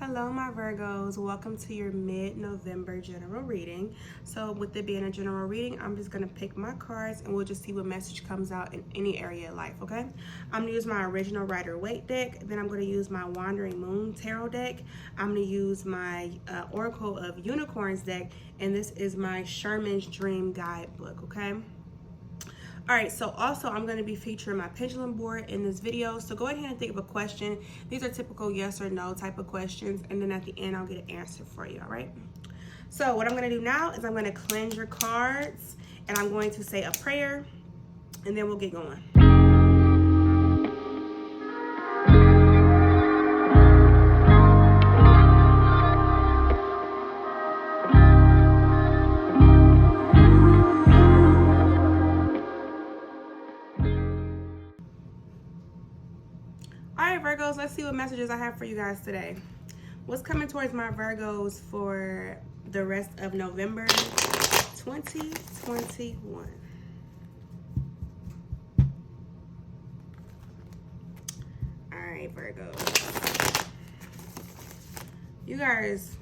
Hello, my Virgos. Welcome to your mid-November general reading. So with it being a general reading, I'm just going to pick my cards and we'll just see what message comes out in any area of life, okay? I'm going to use my original Rider-Waite deck. Then I'm going to use my Wandering Moon tarot deck. I'm going to use my Oracle of Unicorns deck. And this is my Sherman's Dream Guidebook, okay? All right, so also I'm going to be featuring my pendulum board in this video. So go ahead and think of a question. These are typical yes or no type of questions. And then at the end, I'll get an answer for you, all right? So what I'm going to do now is I'm going to cleanse your cards. And I'm going to say a prayer. And then we'll get going. All right, Virgos, let's see what messages I have for you guys today. What's coming towards my Virgos for the rest of November 2021? All right, Virgos. You guys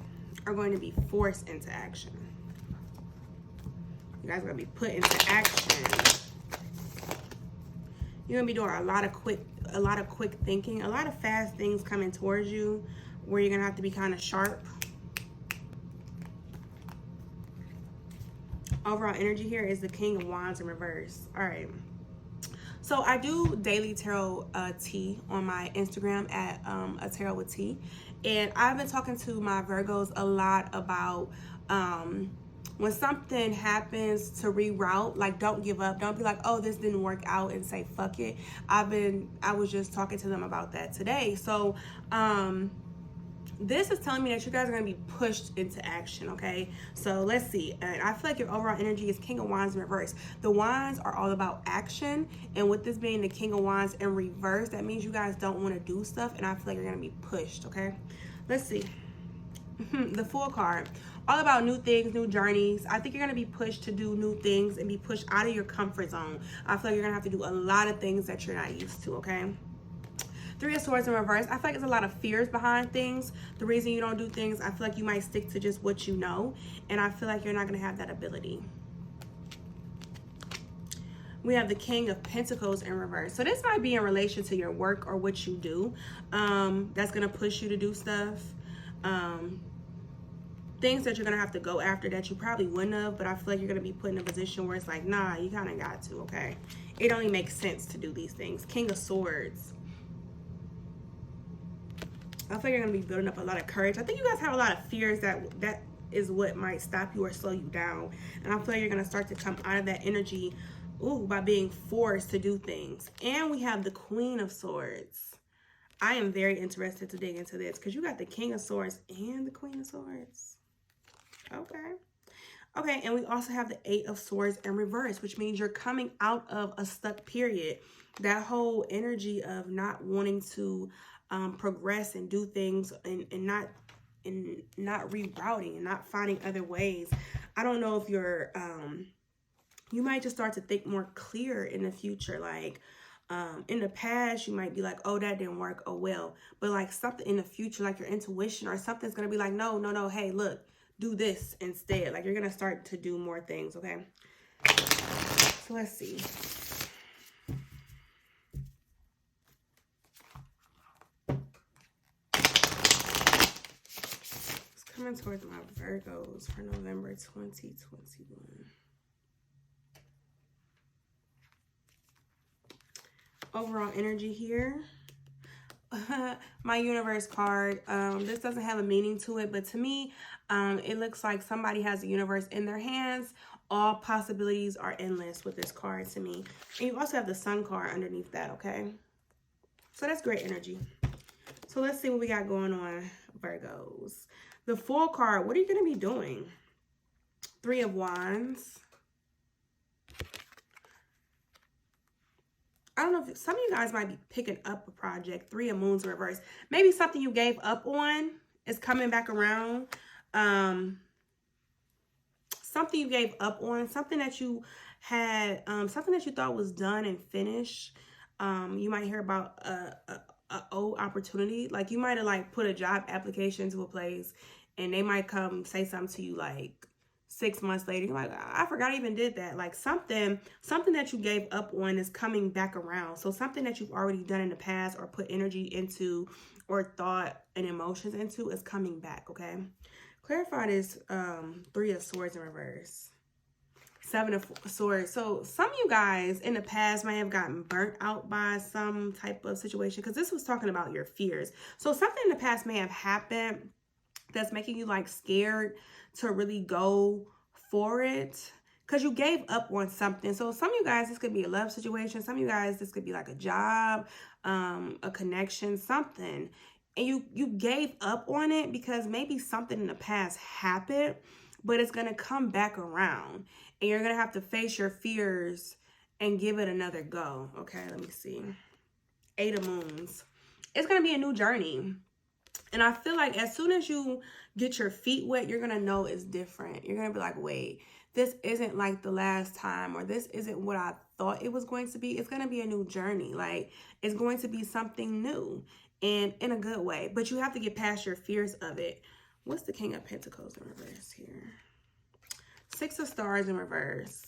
are going to be forced into action. You guys are going to be put into action. You're going to be doing a lot of quick thinking, a lot of fast things coming towards you where you're going to have to be kind of sharp. Overall energy here is the King of Wands in reverse. All right. So I do daily tarot tea on my Instagram at ATarotwithTea. And I've been talking to my Virgos a lot about when something happens to reroute, like don't give up. Don't be like, oh, this didn't work out and say, fuck it. I was just talking to them about that today. So this is telling me that you guys are going to be pushed into action, okay? So let's see. And I feel like your overall energy is King of Wands in reverse. The Wands are all about action. And with this being the King of Wands in reverse, that means you guys don't want to do stuff. And I feel like you're going to be pushed, okay? Let's see. The Fool card. All about new things, new journeys. I think you're going to be pushed to do new things and be pushed out of your comfort zone. I feel like you're going to have to do a lot of things that you're not used to, okay? Three of Swords in reverse. I feel like there's a lot of fears behind things. The reason you don't do things, I feel like you might stick to just what you know. And I feel like you're not going to have that ability. We have the King of Pentacles in reverse. So this might be in relation to your work or what you do. That's going to push you to do stuff. Things that you're going to have to go after that you probably wouldn't have. But I feel like you're going to be put in a position where it's like, nah, you kind of got to, okay? It only makes sense to do these things. King of Swords. I feel like you're going to be building up a lot of courage. I think you guys have a lot of fears that is what might stop you or slow you down. And I feel like you're going to start to come out of that energy, by being forced to do things. And we have the Queen of Swords. I am very interested to dig into this because you got the King of Swords and the Queen of Swords. Okay. Okay, and we also have the Eight of Swords in reverse, which means you're coming out of a stuck period. That whole energy of not wanting to progress and do things and not rerouting and not finding other ways. I don't know if you're you might just start to think more clear in the future. Like in the past you might be like, oh, that didn't work, oh well, but like something in the future, like your intuition or something's gonna be like, no, hey, look, do this instead. Like you're gonna start to do more things, okay? So let's see. Coming towards my Virgos for November 2021. Overall energy here. My universe card. This doesn't have a meaning to it, but to me, it looks like somebody has the universe in their hands. All possibilities are endless with this card to me. And you also have the Sun card underneath that, okay? So that's great energy. So let's see what we got going on, Virgos. The Fool card, what are you going to be doing? Three of Wands. I don't know if some of you guys might be picking up a project. Three of Moons in reverse. Maybe something you gave up on is coming back around. Something you gave up on. Something that you had, something that you thought was done and finished. You might hear about an old opportunity. Like you might have like put a job application to a place and they might come say something to you like 6 months later. You're like, I forgot I even did that. Like something that you gave up on is coming back around. So something that you've already done in the past or put energy into or thought and emotions into is coming back, okay? Clarify this 3 of Swords in reverse. 7 of Swords. So some of you guys in the past may have gotten burnt out by some type of situation, because this was talking about your fears. So something in the past may have happened that's making you like scared to really go for it, because you gave up on something. So some of you guys, this could be a love situation. Some of you guys, this could be like a job, a connection, something. And you gave up on it because maybe something in the past happened, but it's going to come back around. And you're going to have to face your fears and give it another go. Okay, let me see. 8 of Moons. It's going to be a new journey. And I feel like as soon as you get your feet wet, you're going to know it's different. You're going to be like, wait, this isn't like the last time, or this isn't what I thought it was going to be. It's going to be a new journey. Like it's going to be something new and in a good way. But you have to get past your fears of it. What's the King of Pentacles in reverse here? 6 of Stars in reverse.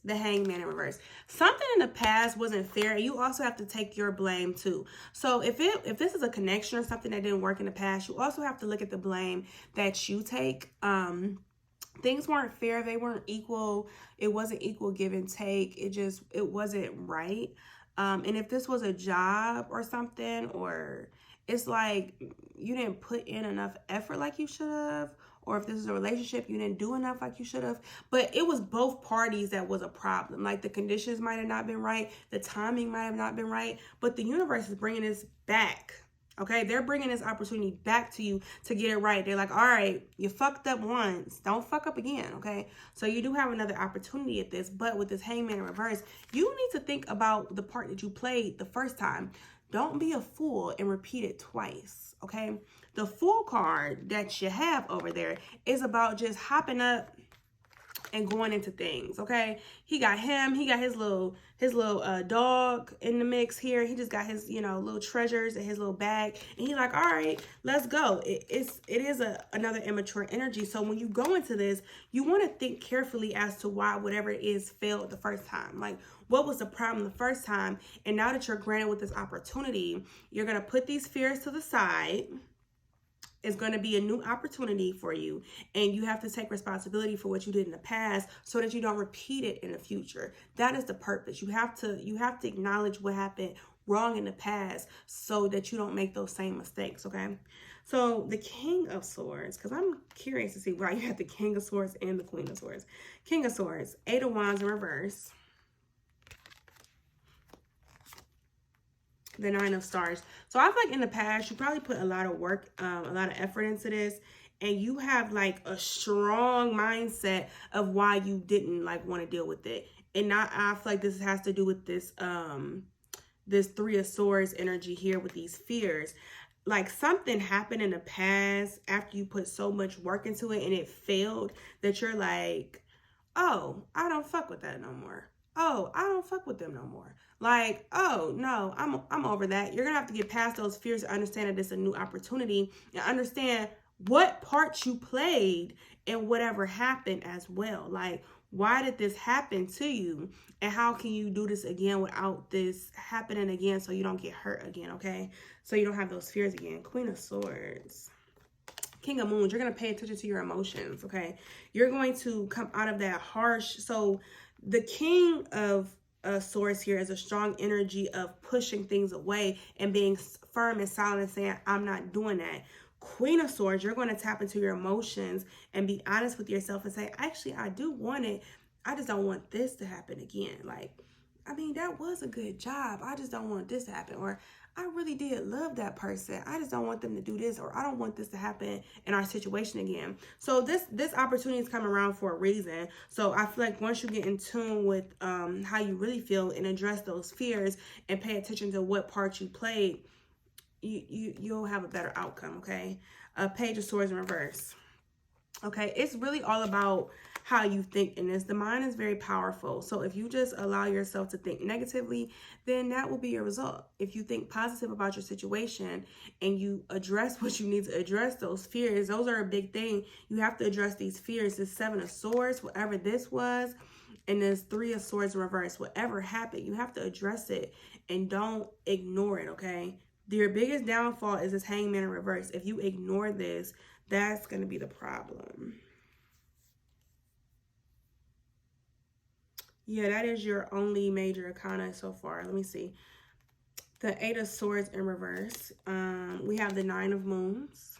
The Hangman in reverse. Something in the past wasn't fair, and you also have to take your blame too. So if this is a connection or something that didn't work in the past, you also have to look at the blame that you take. Things weren't fair. They weren't equal. It wasn't equal give and take. It wasn't right. And if this was a job or something, or it's like you didn't put in enough effort like you should have, or if this is a relationship, you didn't do enough like you should have. But it was both parties that was a problem. Like the conditions might have not been right. The timing might have not been right. But the universe is bringing this back. Okay, they're bringing this opportunity back to you to get it right. They're like, all right, you fucked up once. Don't fuck up again, okay? So you do have another opportunity at this. But with this Hangman in reverse, you need to think about the part that you played the first time. Don't be a fool and repeat it twice, okay? The Fool card that you have over there is about just hopping up and going into things, okay? He got his little dog in the mix here. He just got his, little treasures in his little bag. And he's like, all right, let's go. It is another immature energy. So when you go into this, you want to think carefully as to why whatever it is failed the first time. Like, what was the problem the first time? And now that you're granted with this opportunity, you're going to put these fears to the side. It's going to be a new opportunity for you, and you have to take responsibility for what you did in the past so that you don't repeat it in the future. That is the purpose. You have to acknowledge what happened wrong in the past so that you don't make those same mistakes, okay? So the King of Swords, because I'm curious to see why you have the King of Swords and the Queen of Swords. King of Swords, 8 of Wands in reverse. The 9 of Stars. So I feel like in the past, you probably put a lot of work, a lot of effort into this, and you have like a strong mindset of why you didn't like want to deal with it. And now I feel like this has to do with this, this 3 of Swords energy here with these fears. Like something happened in the past after you put so much work into it and it failed, that you're like, oh, I don't fuck with that no more. Oh, I don't fuck with them no more. Like, oh, no, I'm over that. You're going to have to get past those fears and understand that it's a new opportunity and understand what part you played in whatever happened as well. Like, why did this happen to you? And how can you do this again without this happening again so you don't get hurt again, okay? So you don't have those fears again. Queen of Swords. King of Moons, you're going to pay attention to your emotions, okay? You're going to come out of that harsh. So the King of Swords here is a strong energy of pushing things away and being firm and solid and saying, I'm not doing that. Queen of Swords, you're going to tap into your emotions and be honest with yourself and say, actually, I do want it. I just don't want this to happen again. Like, I mean, that was a good job. I just don't want this to happen. Or I really did love that person. I just don't want them to do this, or I don't want this to happen in our situation again. So this opportunity is coming around for a reason. So I feel like once you get in tune with how you really feel and address those fears and pay attention to what part you played, you'll have a better outcome, okay? Page of Swords in reverse. Okay, it's really all about how you think in this. The mind is very powerful. So if you just allow yourself to think negatively, then that will be your result. If you think positive about your situation and you address what you need to address, those fears, those are a big thing. You have to address these fears. This Seven of Swords, whatever this was, and this Three of Swords reverse, whatever happened, you have to address it and don't ignore it, okay? Your biggest downfall is this Hangman in reverse. If you ignore this, that's going to be the problem. Yeah, that is your only major arcana so far. Let me see. The Eight of Swords in reverse. We have the Nine of Moons.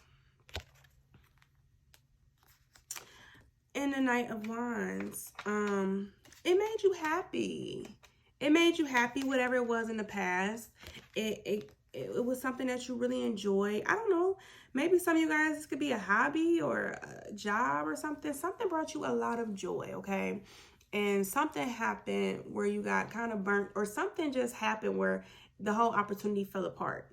And the Knight of Wands. It made you happy. It made you happy, whatever it was in the past. It was something that you really enjoy. I don't know. Maybe some of you guys, this could be a hobby or a job or something. Something brought you a lot of joy, okay? And something happened where you got kind of burnt, or something just happened where the whole opportunity fell apart.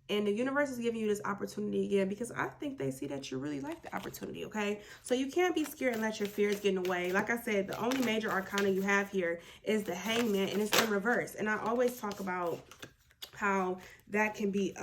And the universe is giving you this opportunity again because I think they see that you really like the opportunity, okay? So you can't be scared and let your fears get in the way. Like I said, the only major arcana you have here is the Hangman, and it's in reverse. And I always talk about how that can be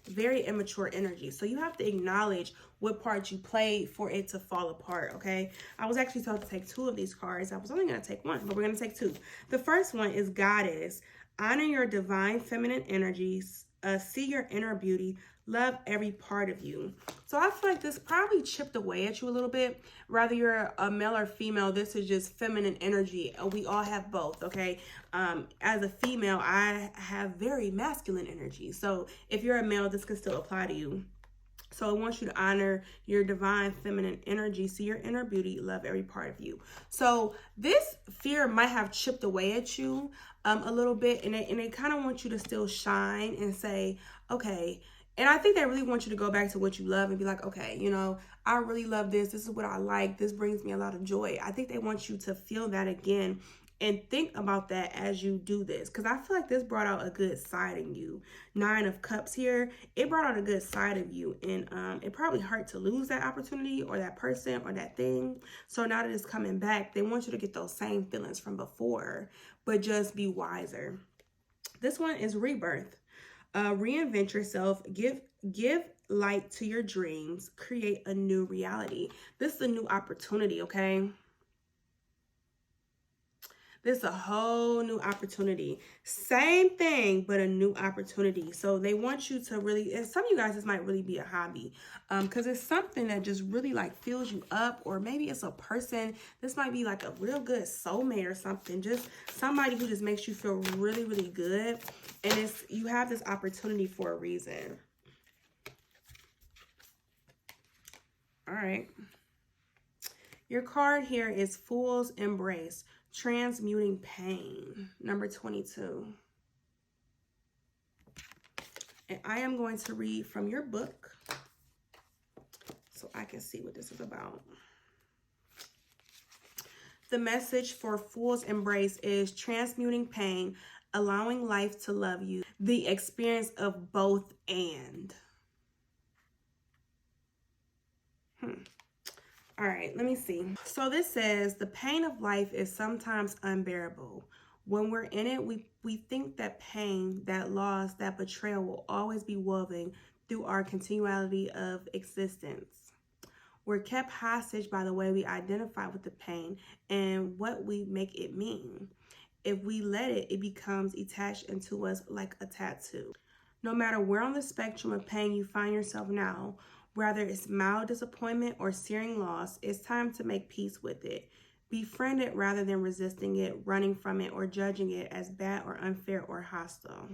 very immature energy. So you have to acknowledge what part you played for it to fall apart, okay? I was actually told to take 2 of these cards. I was only going to take 1, but we're going to take 2. The first one is Goddess. Honor your divine feminine energies. See your inner beauty. Love every part of you. So I feel like this probably chipped away at you a little bit. Whether you're a male or female, this is just feminine energy. We all have both, okay? As a female, I have very masculine energy. So if you're a male, this can still apply to you. So I want you to honor your divine feminine energy, see your inner beauty, love every part of you. So this fear might have chipped away at you a little bit, and they kind of want you to still shine and say, okay. And I think they really want you to go back to what you love and be like, okay, you know, I really love this. This is what I like. This brings me a lot of joy. I think they want you to feel that again and think about that as you do this, because I feel like this brought out a good side in you. 9 of Cups here, it brought out a good side of you, and it probably hurt to lose that opportunity or that person or that thing. So now that it's coming back, they want you to get those same feelings from before, but just be wiser. This one is Rebirth. Reinvent yourself, give light to your dreams, create a new reality. This is a new opportunity, okay? This is a whole new opportunity. Same thing, but a new opportunity. So they want you to really, and some of you guys, this might really be a hobby, because it's something that just really like fills you up, or maybe it's a person. This might be like a real good soulmate or something. Just somebody who just makes you feel really, really good. And it's, you have this opportunity for a reason. All right. Your card here is Fool's Embrace. Transmuting pain, number 22. And I am going to read from your book so I can see what this is about. The message for Fool's Embrace is transmuting pain, allowing life to love you, the experience of both and. All right, let me see. So this says, the pain of life is sometimes unbearable. When we're in it, we think that pain, that loss, that betrayal will always be woven through our continuality of existence. We're kept hostage by the way we identify with the pain and what we make it mean. If we let it, it becomes attached into us like a tattoo. No matter where on the spectrum of pain you find yourself now, whether it's mild disappointment or searing loss, it's time to make peace with it. Befriend it rather than resisting it, running from it, or judging it as bad or unfair or hostile.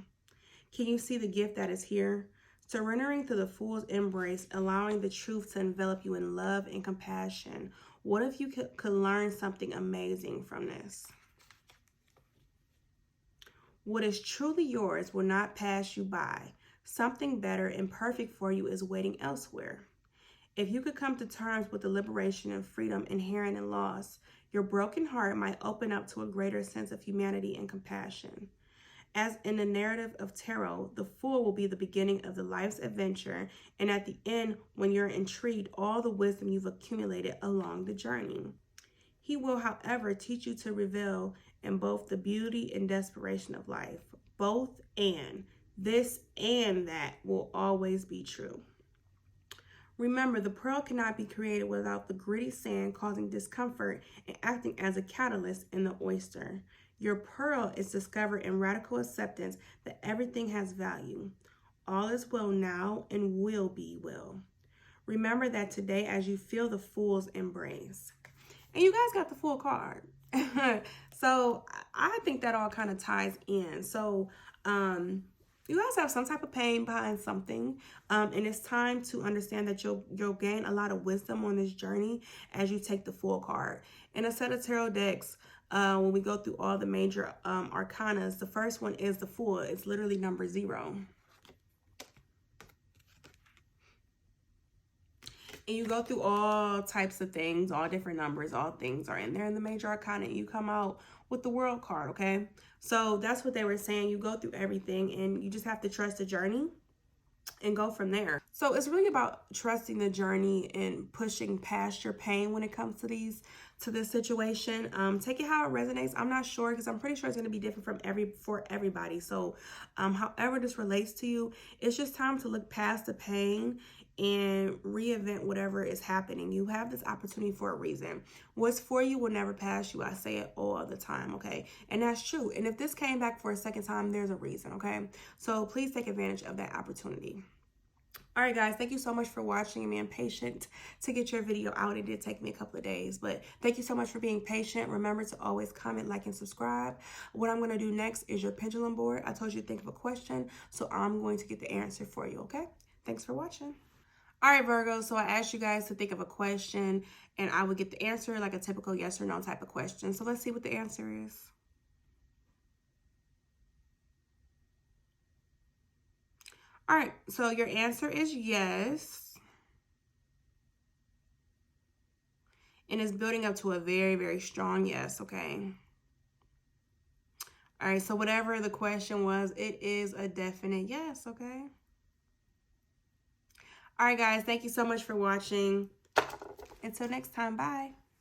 Can you see the gift that is here? Surrendering to the Fool's Embrace, allowing the truth to envelop you in love and compassion. What if you could learn something amazing from this? What is truly yours will not pass you by. Something better and perfect for you is waiting elsewhere. If you could come to terms with the liberation and freedom inherent in loss, your broken heart might open up to a greater sense of humanity and compassion. As in the narrative of tarot, the Fool will be the beginning of the life's adventure, and at the end, when you're intrigued, all the wisdom you've accumulated along the journey. He will, however, teach you to revel in both the beauty and desperation of life. Both and. This and that will always be true. Remember, the pearl cannot be created without the gritty sand causing discomfort and acting as a catalyst in the oyster. Your pearl is discovered in radical acceptance that everything has value. All is well now and will be well. Remember that today as you feel the Fool's embrace. And you guys got the Fool card. So I think that all kind of ties in. So, you guys have some type of pain behind something, and it's time to understand that you'll gain a lot of wisdom on this journey as you take the Fool card. In a set of tarot decks, when we go through all the major arcanas, the first one is the Fool. It's literally number 0. And you go through all types of things, all different numbers, all things are in there in the major arcana, and you come out with the World card, okay? So that's what they were saying. You go through everything, and you just have to trust the journey and go from there. So it's really about trusting the journey and pushing past your pain when it comes to this situation. Take it how it resonates. I'm not sure, because I'm pretty sure it's going to be different for everybody. So however this relates to you, it's just time to look past the pain and reinvent whatever is happening. You have this opportunity for a reason. What's for you will never pass you. I say it all the time, okay? And that's true. And if this came back for a second time, there's a reason, okay? So please take advantage of that opportunity. All right, guys, thank you so much for watching and being patient to get your video out. It did take me a couple of days, but thank you so much for being patient. Remember to always comment, like, and subscribe. What I'm going to do next is your pendulum board. I told you to think of a question, so I'm going to get the answer for you, okay? Thanks for watching. All right, Virgo, so I asked you guys to think of a question, and I would get the answer like a typical yes or no type of question. So let's see what the answer is. All right, so your answer is yes. And it's building up to a very, very strong yes, okay? All right, so whatever the question was, it is a definite yes, okay? All right, guys, thank you so much for watching. Until next time, bye.